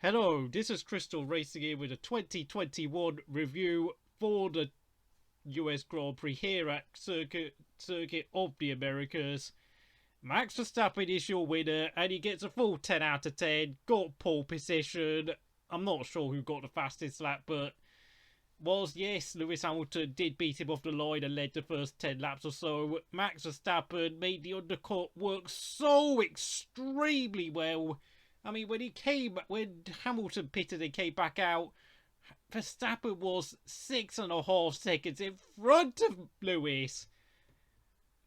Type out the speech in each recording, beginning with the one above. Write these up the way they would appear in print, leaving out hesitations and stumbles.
Hello, this is Crystal Racing here with a 2021 review for the US Grand Prix here at Circuit of the Americas. Max Verstappen is your winner and he gets a full 10 out of 10, got pole position. I'm not sure who got the fastest lap, but yes, Lewis Hamilton did beat him off the line and led the first 10 laps or so. Max Verstappen made the undercut work so extremely well. I mean, when Hamilton pitted and came back out, Verstappen was 6.5 seconds in front of Lewis.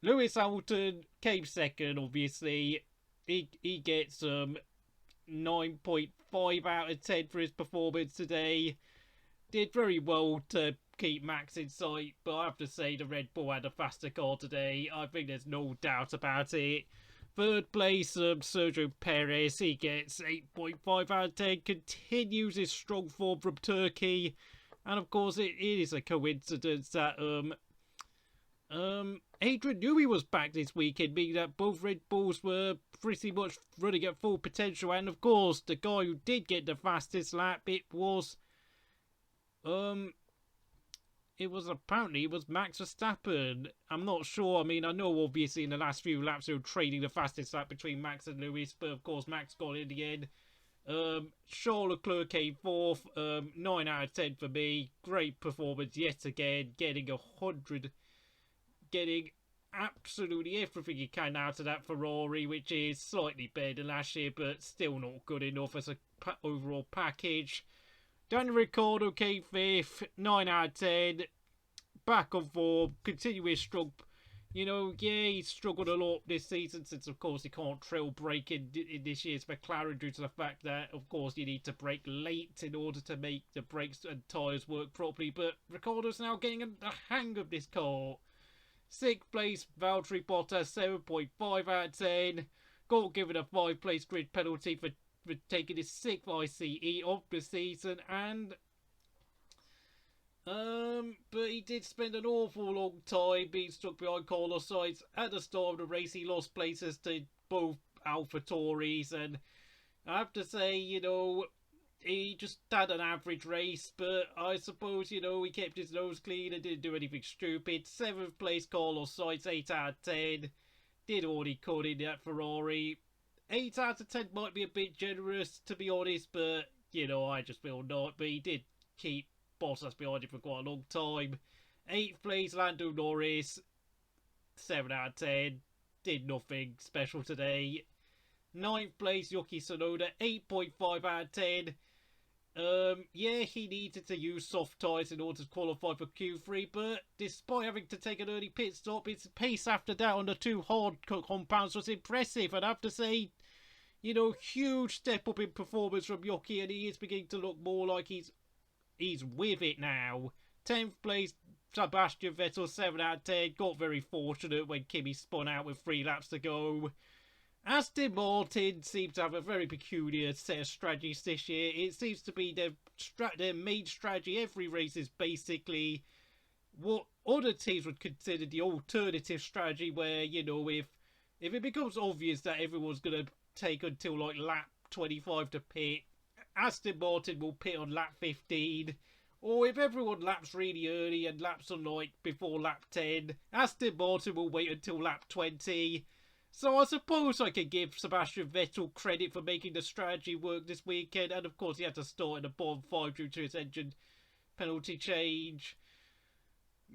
Lewis Hamilton came second, obviously. He gets 9.5 out of 10 for his performance today. Did very well to keep Max in sight, but I have to say the Red Bull had a faster car today. I think there's no doubt about it. Third place, Sergio Perez, he gets 8.5 out of 10, continues his strong form from Turkey. And of course, it is a coincidence that Adrian Newey was back this weekend, meaning that both Red Bulls were pretty much running at full potential. And of course, the guy who did get the fastest lap, it was apparently Max Verstappen. I'm not sure. I mean, I know obviously in the last few laps they were trading the fastest lap between Max and Lewis, but of course Max got it in the end. Charles Leclerc came fourth. 9 out of 10 for me. Great performance yet again, getting 100, getting absolutely everything he can out of that Ferrari, which is slightly better than last year, but still not good enough as a overall package. Daniel Ricciardo came fifth, 9 out of 10. Back on form, continuous strong. He's struggled a lot this season since, of course, he can't trail brake in this year's McLaren due to the fact that, of course, you need to brake late in order to make the brakes and tyres work properly. But Ricciardo's now getting the hang of this car. Sixth place, Valtteri Bottas, 7.5 out of 10. Got given a 5-place grid penalty for taking his 6th ICE of the season, and but he did spend an awful long time being stuck behind Carlos Sainz at the start of the race. He lost places to both AlphaTauris, and I have to say, he just had an average race, but I suppose, he kept his nose clean and didn't do anything stupid. 7th place, Carlos Sainz, 8 out of 10. Did all he could in that Ferrari. 8 out of 10 might be a bit generous, to be honest, but, I just feel not. But he did keep Bottas behind him for quite a long time. 8th place, Lando Norris, 7 out of 10. Did nothing special today. 9th place, Yuki Tsunoda, 8.5 out of 10. He needed to use soft tyres in order to qualify for Q3, but despite having to take an early pit stop, his pace after that on the 2 hard compounds was impressive. And I have to say, huge step up in performance from Yuki, and he is beginning to look more like he's with it now. 10th place, Sebastian Vettel, 7 out of 10. Got very fortunate when Kimi spun out with 3 laps to go. Aston Martin seems to have a very peculiar set of strategies this year. It seems to be their main strategy every race is basically what other teams would consider the alternative strategy, where, if it becomes obvious that everyone's going to take until like lap 25 to pit, Aston Martin will pit on lap 15. Or if everyone laps really early and laps on before lap 10, Aston Martin will wait until lap 20. So I suppose I can give Sebastian Vettel credit for making the strategy work this weekend. And of course he had to start in the bottom 5 due to his engine penalty change.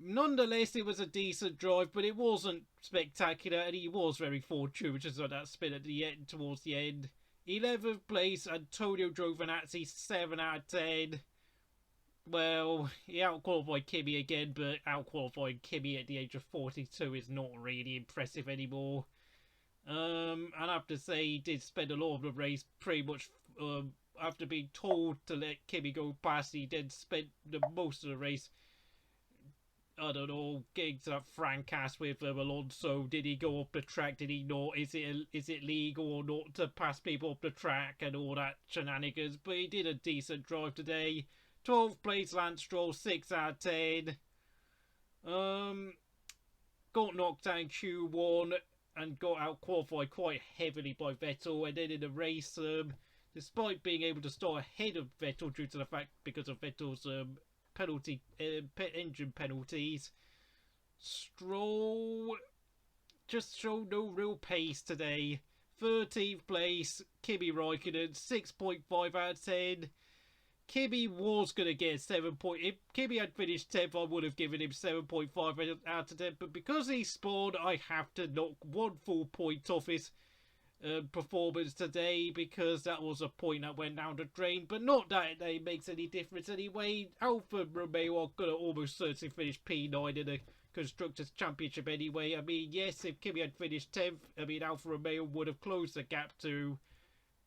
Nonetheless, it was a decent drive, but it wasn't spectacular, and he was very fortuitous on that spin at the end, towards the end. 11th place, Antonio Giovinazzi, 7 out of 10. Well, he outqualified Kimi again, but outqualifying Kimi at the age of 42 is not really impressive anymore. And I have to say, he did spend a lot of the race pretty much after being told to let Kimi go past. He then spent most of the race, I don't know, getting to that fracas with Alonso. Did he go up the track? Did he not? Is it legal or not to pass people up the track and all that shenanigans? But he did a decent drive today. 12th place, Lance Stroll, 6 out of 10. Got knocked down Q1 and got out qualified quite heavily by Vettel, and then in the race despite being able to start ahead of Vettel due to the fact because of Vettel's engine penalties. Stroll just showed no real pace today. 13th place, Kimi Raikkonen, 6.5 out of 10. Kimi was going to get 7 point. If Kimi had finished 10th, I would have given him 7.5 out of 10. But because he spawned, I have to knock 1 full point off his performance today, because that was a point that went down the drain. But not that it makes any difference anyway. Alfa Romeo are going to almost certainly finish P9 in the Constructors' Championship anyway. I mean, yes, if Kimi had finished 10th, I mean, Alfa Romeo would have closed the gap to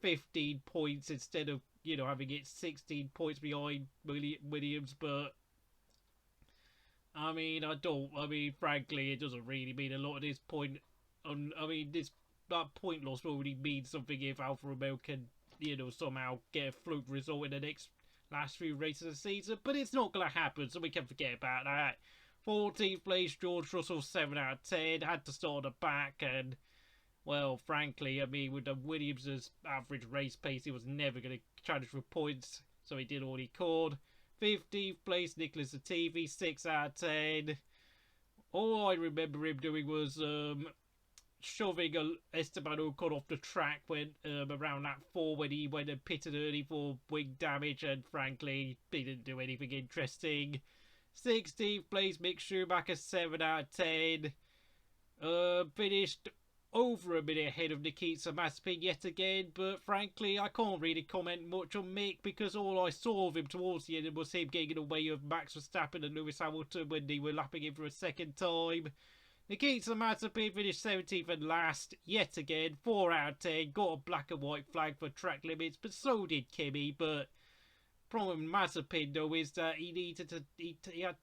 15 points instead of, you know, having it 16 points behind Williams. But I mean, frankly, it doesn't really mean a lot at this point. That point loss will only mean something if Alfa Romeo can, you know, somehow get a fluke result in the last few races of the season. But it's not going to happen, so we can forget about that. 14th place, George Russell, 7 out of 10. Had to start at the back, and, well, frankly, I mean, with the Williams' average race pace, he was never going to challenge for points, so he did all he could. 15th place, Nicholas Latifi, 6 out of 10. All I remember him doing was shoving Esteban Ocon off the track when around that 4 when he went and pitted early for wing damage, and frankly, he didn't do anything interesting. 16th place, Mick Schumacher, 7 out of 10. Finished over a minute ahead of Nikita Mazepin yet again, but frankly, I can't really comment much on Mick, because all I saw of him towards the end was him getting in the way of Max Verstappen and Lewis Hamilton when they were lapping him for a second time. Nikita Mazepin finished 17th and last, yet again, 4 out of 10, got a black and white flag for track limits, but so did Kimi. But problem with Mazepin, though, is that he had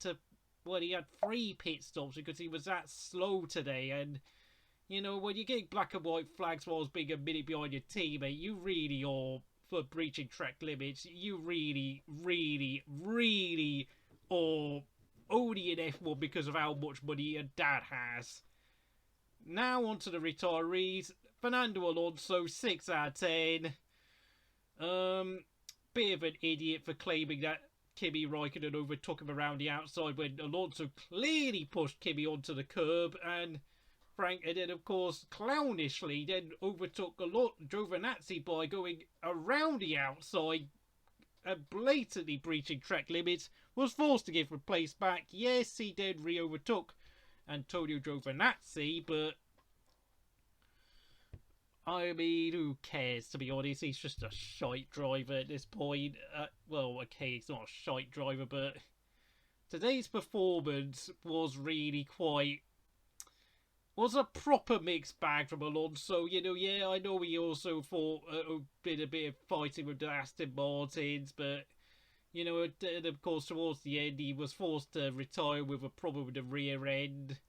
3 pit stops because he was that slow today. And, you know, when you get black and white flags whilst being a minute behind your teammate, you really are, for breaching track limits, you really, really, really are only in F1 because of how much money your dad has. Now on to the retirees. Fernando Alonso, 6 out of 10. Bit of an idiot for claiming that Kimi Raikkonen overtook him around the outside when Alonso clearly pushed Kimi onto the curb, and then of course clownishly then overtook Giovinazzi by going around the outside and blatantly breaching track limits. Was forced to give the place back. Yes, he did re-overtook Antonio Giovinazzi, but I mean, who cares, to be honest? He's just a shite driver at this point. Well, okay, he's not a shite driver, but today's performance was really was a proper mixed bag from Alonso. You know, yeah, I know he also did a bit of fighting with the Aston Martins, but, you know, and of course, towards the end, he was forced to retire with a problem with the rear end.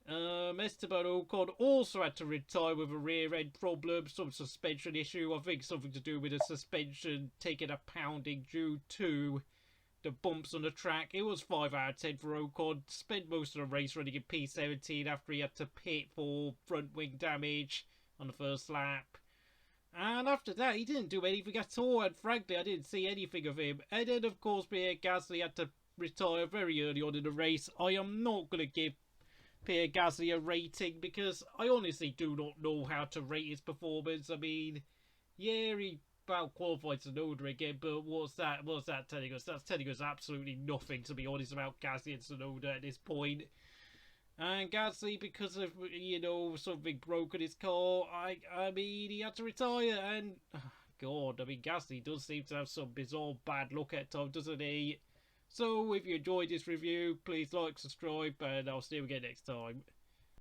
Esteban Ocon also had to retire with a rear end problem, some suspension issue. I think something to do with the suspension taking a pounding due to the bumps on the track. It was 5 out of 10 for Ocon. Spent most of the race running in P17 after he had to pit for front wing damage on the first lap. And after that, he didn't do anything at all, and frankly, I didn't see anything of him. And then, of course, Pierre Gasly had to retire very early on in the race. I am not going to give Pierre Gasly a rating because I honestly do not know how to rate his performance. I mean, yeah, he about qualified Tsunoda again, but what's that telling us? That's telling us absolutely nothing, to be honest, about Gasly and Tsunoda at this point. And Gasly, because of, you know, something broke in his car, I mean, he had to retire, and God, I mean, Gasly does seem to have some bizarre bad luck at times, doesn't he? So, if you enjoyed this review, please like, subscribe, and I'll see you again next time.